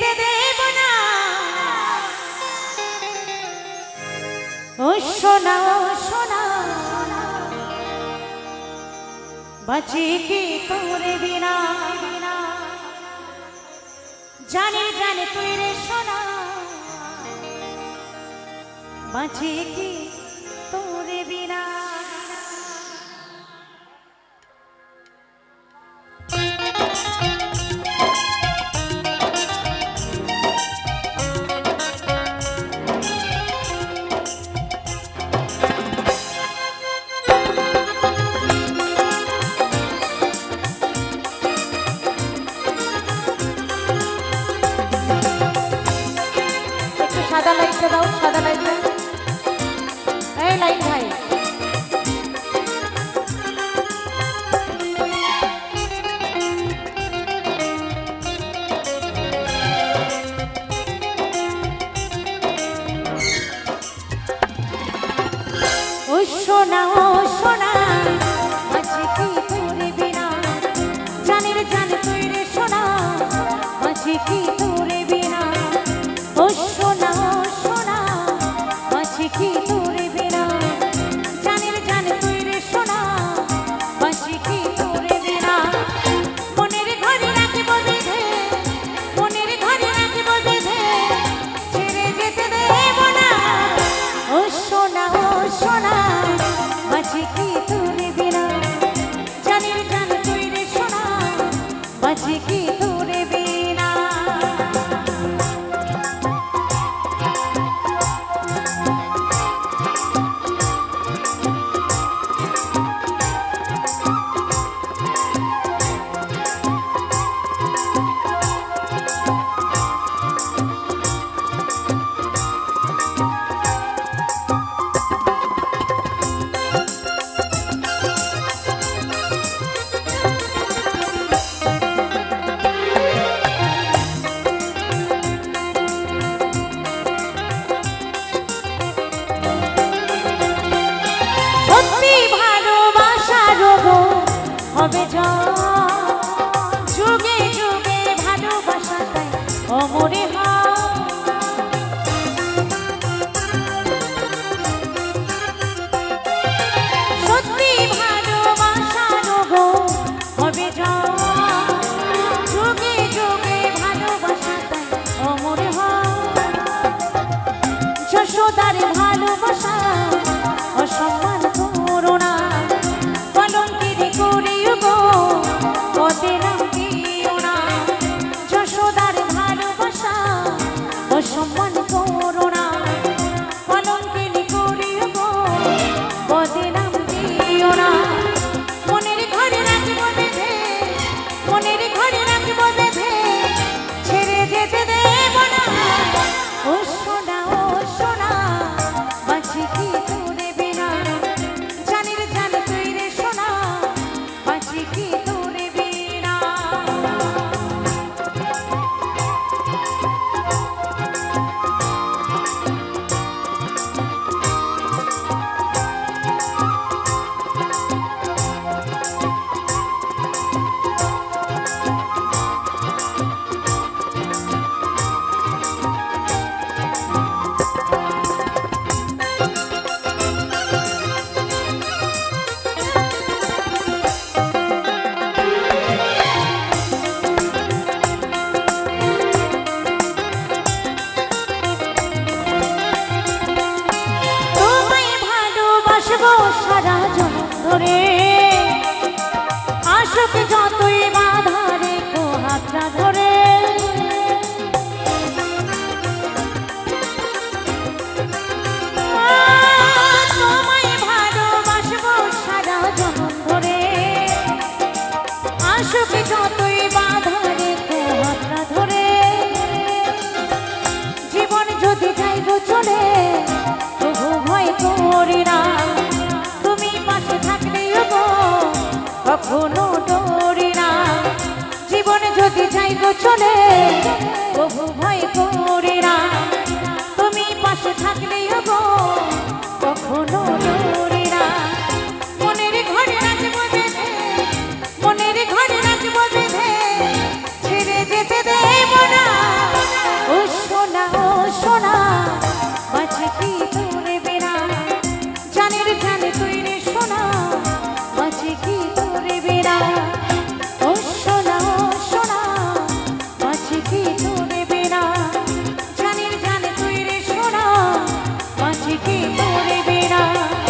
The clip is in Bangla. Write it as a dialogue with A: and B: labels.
A: যেতে দেব না। ও সোনা ও সোনা বাঁচি কি তোরে বিনা, জানি জানি তুই রে সোনা বাঁচি কি তোরে বিনা। সাদা লাইটটা দাও, সাদা লাইটটা। এই লাইট ভাই, ও সোনা ও সোনা বাঁচি কি তোরে বিনা, জানি রে জানি তুই রে সোনা বাঁচি কি তোরে বিনা। ও সোনা ও সোনা বাঁচি কি তোরে বিনা, জানি রে জানি তুই রে সোনা বাঁচি কি তোরে বিনা। মনের ঘরে রাখিব বেঁধে, মনের ঘরে রাখিব বেঁধে, ছেড়ে যেতে দেব না। ও সোনা ও সোনা বাঁচি কি তোরে বিনা, জানি রে জানি তুই রে সোনা বাঁচি কি তোরে বিনা। হবে যুগে যুগে ভালোবাসা তাই অমরে সত্যি ভালোবাসা রোগো হবে যুগে যুগে ভালোবাসা তাই অমরে যশোদার ভালোবাসা অসম্মান করো না, কলঙ্কিনী করিও গো পদে নাম দিও না। যশোদার ভালোবাসা অসম্মান করো না, কলঙ্কিনী করিও গো পদে নাম দিও না। মনের ঘরে রাখিব বেঁধে, মনের ঘরে রাখিব বেঁধে, ছেড়ে যেতে দেব না। ও সোনা ও সোনা বাঁচি কি তোরে বিনা, জানি রে জানি তুই রে সোনা বাঁচি কি তোরে বিনা। না